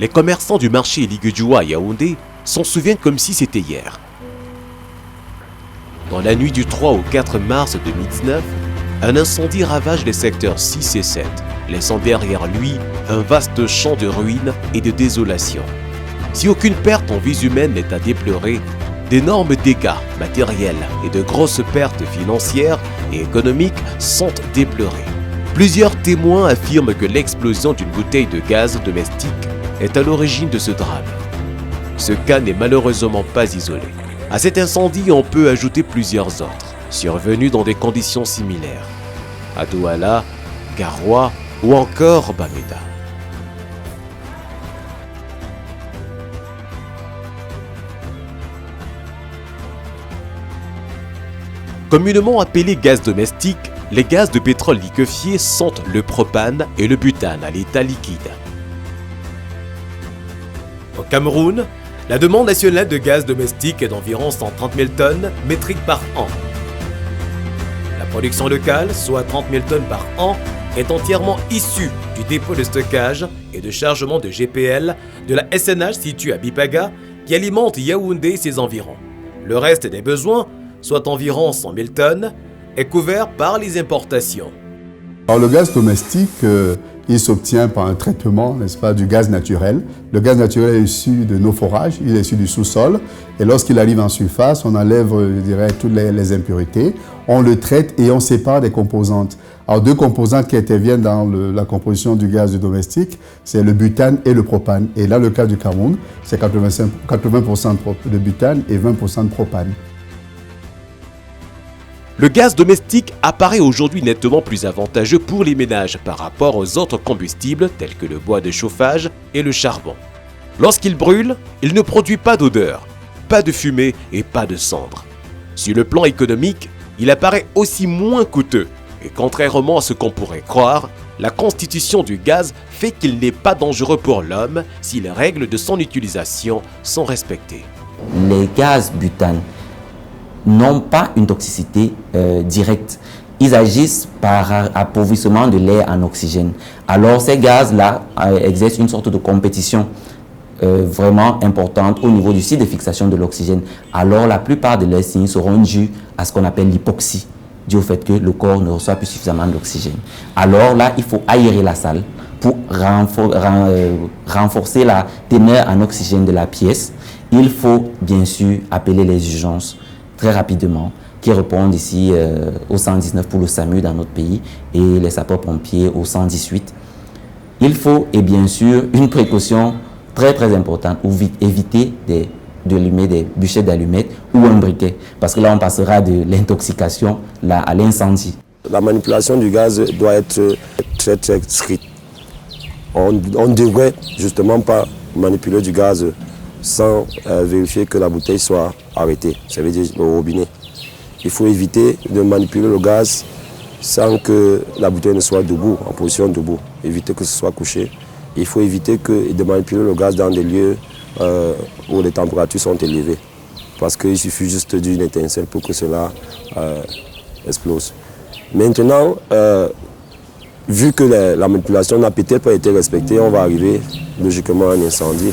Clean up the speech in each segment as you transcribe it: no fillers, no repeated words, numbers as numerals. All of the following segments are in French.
Les commerçants du marché Liguedjoua à Yaoundé s'en souviennent comme si c'était hier. Dans la nuit du 3 au 4 mars 2019, un incendie ravage les secteurs 6 et 7, laissant derrière lui un vaste champ de ruines et de désolation. Si aucune perte en vies humaines n'est à déplorer, d'énormes dégâts matériels et de grosses pertes financières et économiques sont déplorés. Plusieurs témoins affirment que l'explosion d'une bouteille de gaz domestique est à l'origine de ce drame. Ce cas n'est malheureusement pas isolé. À cet incendie, on peut ajouter plusieurs autres, survenus dans des conditions similaires. À Douala, Garoua ou encore Bamenda. Communément appelés gaz domestiques, les gaz de pétrole liquéfié sont le propane et le butane à l'état liquide. Au Cameroun, la demande nationale de gaz domestique est d'environ 130 000 tonnes métriques par an. La production locale, soit 30 000 tonnes par an, est entièrement issue du dépôt de stockage et de chargement de GPL de la SNH située à Bipaga qui alimente Yaoundé et ses environs. Le reste des besoins, soit environ 100 000 tonnes, est couvert par les importations. Alors, le gaz domestique, il s'obtient par un traitement, n'est-ce pas, du gaz naturel. Le gaz naturel est issu de nos forages, il est issu du sous-sol. Et lorsqu'il arrive en surface, on enlève, je dirais, toutes les impuretés. On le traite et on sépare des composantes. Alors, deux composantes qui interviennent dans la composition du gaz domestique, c'est le butane et le propane. Et là, le cas du Cameroun, c'est 80% de butane et 20% de propane. Le gaz domestique apparaît aujourd'hui nettement plus avantageux pour les ménages par rapport aux autres combustibles tels que le bois de chauffage et le charbon. Lorsqu'il brûle, il ne produit pas d'odeur, pas de fumée et pas de cendres. Sur le plan économique, il apparaît aussi moins coûteux et contrairement à ce qu'on pourrait croire, la constitution du gaz fait qu'il n'est pas dangereux pour l'homme si les règles de son utilisation sont respectées. Les gaz butane n'ont pas une toxicité directe. Ils agissent par appauvrissement de l'air en oxygène. Alors ces gaz-là exercent une sorte de compétition vraiment importante au niveau du site de fixation de l'oxygène. Alors la plupart de leurs signes seront dus à ce qu'on appelle l'hypoxie, dû au fait que le corps ne reçoit plus suffisamment d'oxygène. Alors là, il faut aérer la salle pour renforcer la teneur en oxygène de la pièce. Il faut bien sûr appeler les urgences très rapidement, qui répondent ici au 119 pour le SAMU dans notre pays et les sapeurs-pompiers au 118. Il faut, et bien sûr, une précaution très très importante, ou éviter d'allumer des bûchettes d'allumettes ou un briquet, parce que là on passera de l'intoxication à l'incendie. La manipulation du gaz doit être très très stricte. On ne devrait justement pas manipuler du gaz sans vérifier que la bouteille soit arrêtée, ça veut dire le robinet. Il faut éviter de manipuler le gaz sans que la bouteille ne soit debout, en position debout. Éviter que ce soit couché. Il faut éviter de manipuler le gaz dans des lieux où les températures sont élevées. Parce qu'il suffit juste d'une étincelle pour que cela explose. Maintenant, vu que la manipulation n'a peut-être pas été respectée, on va arriver logiquement à un incendie.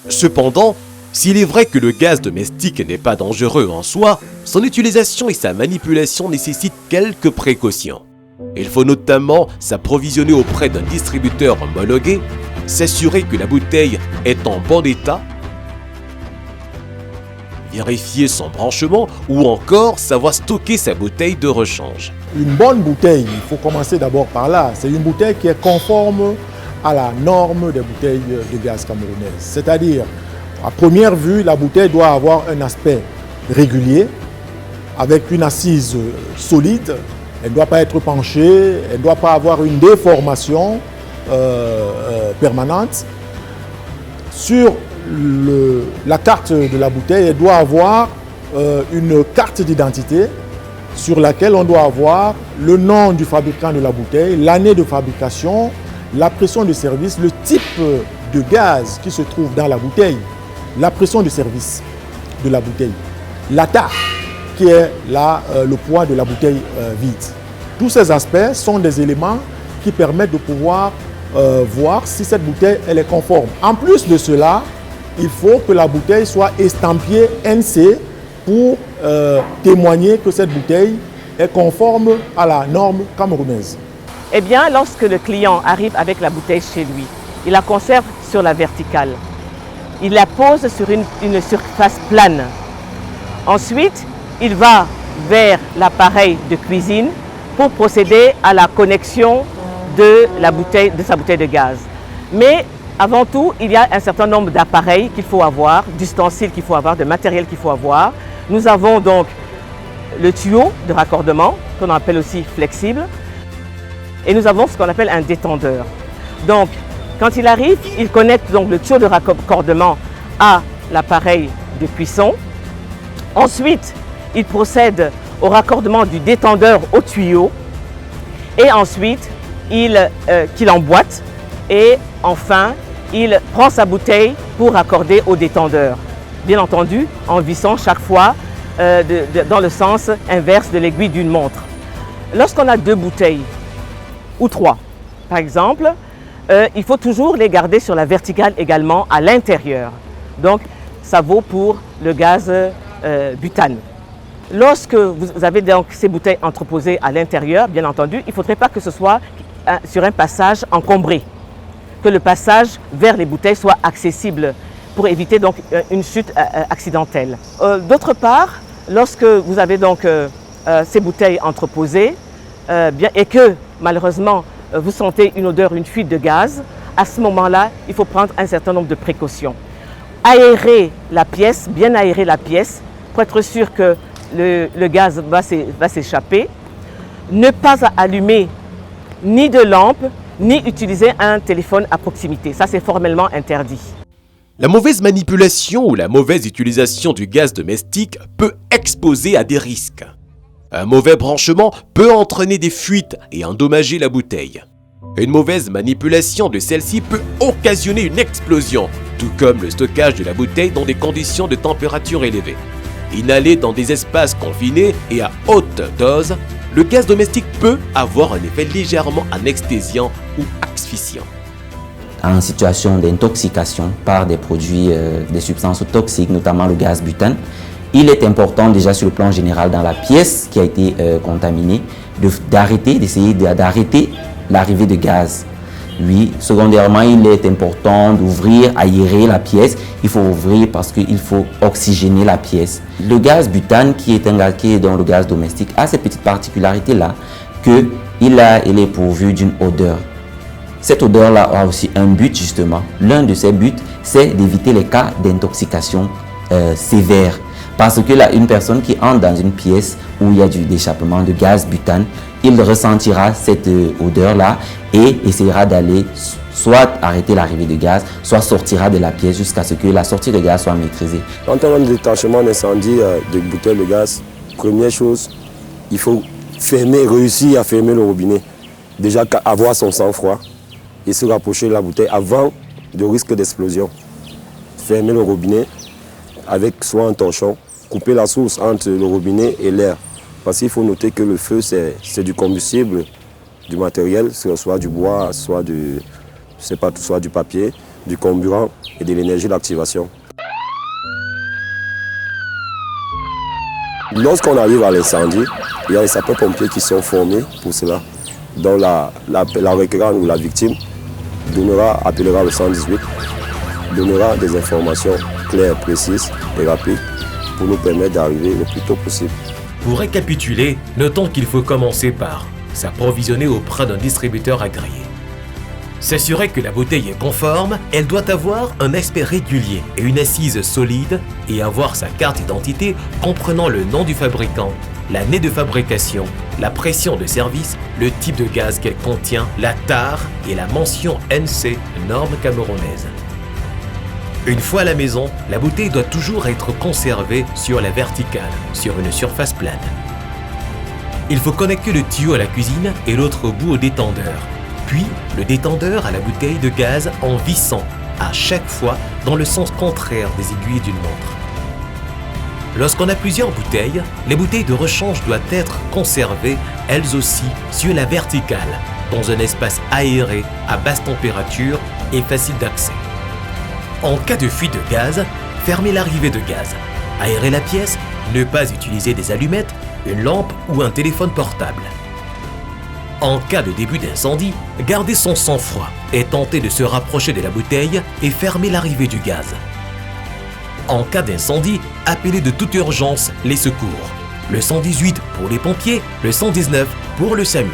Cependant, s'il est vrai que le gaz domestique n'est pas dangereux en soi, son utilisation et sa manipulation nécessitent quelques précautions. Il faut notamment s'approvisionner auprès d'un distributeur homologué, s'assurer que la bouteille est en bon état, vérifier son branchement ou encore savoir stocker sa bouteille de rechange. Une bonne bouteille, il faut commencer d'abord par là, c'est une bouteille qui est conforme à la norme des bouteilles de gaz camerounaises. C'est-à-dire, à première vue, la bouteille doit avoir un aspect régulier, avec une assise solide. Elle ne doit pas être penchée, elle ne doit pas avoir une déformation permanente. Sur la carte de la bouteille, elle doit avoir une carte d'identité sur laquelle on doit avoir le nom du fabricant de la bouteille, l'année de fabrication, la pression de service, le type de gaz qui se trouve dans la bouteille, la pression de service de la bouteille, la taille qui est le poids de la bouteille vide. Tous ces aspects sont des éléments qui permettent de pouvoir voir si cette bouteille elle est conforme. En plus de cela, il faut que la bouteille soit estampillée NC pour témoigner que cette bouteille est conforme à la norme camerounaise. Eh bien, lorsque le client arrive avec la bouteille chez lui, il la conserve sur la verticale. Il la pose sur une surface plane. Ensuite, il va vers l'appareil de cuisine pour procéder à la connexion de sa bouteille de gaz. Mais avant tout, il y a un certain nombre d'appareils qu'il faut avoir, d'ustensiles qu'il faut avoir, de matériel qu'il faut avoir. Nous avons donc le tuyau de raccordement, qu'on appelle aussi flexible, et nous avons ce qu'on appelle un détendeur. Donc, quand il arrive, il connecte donc le tuyau de raccordement à l'appareil de cuisson. Ensuite, il procède au raccordement du détendeur au tuyau. Et ensuite, qu'il emboîte. Et enfin, il prend sa bouteille pour raccorder au détendeur. Bien entendu, en vissant chaque fois dans le sens inverse de l'aiguille d'une montre. Lorsqu'on a 2 bouteilles, ou 3 par exemple, il faut toujours les garder sur la verticale également à l'intérieur. Donc, ça vaut pour le gaz butane. Lorsque vous avez donc ces bouteilles entreposées à l'intérieur, bien entendu, il ne faudrait pas que ce soit sur un passage encombré, que le passage vers les bouteilles soit accessible pour éviter donc une chute accidentelle. D'autre part, lorsque vous avez donc ces bouteilles entreposées et que malheureusement vous sentez une odeur, une fuite de gaz, à ce moment-là, il faut prendre un certain nombre de précautions. Aérer la pièce, bien aérer la pièce pour être sûr que le gaz va s'échapper. Ne pas allumer ni de lampe, ni utiliser un téléphone à proximité. Ça, c'est formellement interdit. La mauvaise manipulation ou la mauvaise utilisation du gaz domestique peut exposer à des risques. Un mauvais branchement peut entraîner des fuites et endommager la bouteille. Une mauvaise manipulation de celle-ci peut occasionner une explosion, tout comme le stockage de la bouteille dans des conditions de température élevée. Inhalé dans des espaces confinés et à haute dose, le gaz domestique peut avoir un effet légèrement anesthésiant ou asphyxiant. En situation d'intoxication par des produits, des substances toxiques, notamment le gaz butane, il est important déjà sur le plan général dans la pièce qui a été contaminée d'essayer d'arrêter l'arrivée de gaz. Oui, secondairement, il est important d'ouvrir, aérer la pièce. Il faut ouvrir parce qu'il faut oxygéner la pièce. Le gaz butane, qui est un gaz qui est dans le gaz domestique, a cette petite particularité-là qu'il est pourvu d'une odeur. Cette odeur-là a aussi un but justement. L'un de ses buts, c'est d'éviter les cas d'intoxication sévère. Parce que là, une personne qui entre dans une pièce où il y a d'échappement de gaz butane, il ressentira cette odeur-là et essaiera d'aller soit arrêter l'arrivée de gaz, soit sortira de la pièce jusqu'à ce que la sortie de gaz soit maîtrisée. Quand on a un détachement d'incendie de bouteilles de gaz, première chose, il faut réussir à fermer le robinet. Déjà avoir son sang-froid et se rapprocher de la bouteille avant le risque d'explosion. Fermer le robinet avec soit un torchon, couper la source entre le robinet et l'air. Parce qu'il faut noter que le feu, c'est du combustible, du matériel, soit du bois, soit du papier, du carburant et de l'énergie d'activation. Lorsqu'on arrive à l'incendie, il y a les sapeurs-pompiers qui sont formés pour cela. Donc la récurrente ou la victime appellera le 118, donnera des informations claires, précises et rapides pour nous permettre d'arriver le plus tôt possible. Pour récapituler, notons qu'il faut commencer par s'approvisionner auprès d'un distributeur agréé. S'assurer que la bouteille est conforme, elle doit avoir un aspect régulier et une assise solide et avoir sa carte d'identité comprenant le nom du fabricant, l'année de fabrication, la pression de service, le type de gaz qu'elle contient, la tare et la mention NC, norme camerounaise. Une fois à la maison, la bouteille doit toujours être conservée sur la verticale, sur une surface plane. Il faut connecter le tuyau à la cuisine et l'autre bout au détendeur, puis le détendeur à la bouteille de gaz en vissant à chaque fois dans le sens contraire des aiguilles d'une montre. Lorsqu'on a plusieurs bouteilles, les bouteilles de rechange doivent être conservées, elles aussi, sur la verticale, dans un espace aéré à basse température et facile d'accès. En cas de fuite de gaz, fermez l'arrivée de gaz. Aérez la pièce, ne pas utiliser des allumettes, une lampe ou un téléphone portable. En cas de début d'incendie, gardez son sang-froid et tentez de se rapprocher de la bouteille et fermez l'arrivée du gaz. En cas d'incendie, appelez de toute urgence les secours. Le 118 pour les pompiers, le 119 pour le SAMU.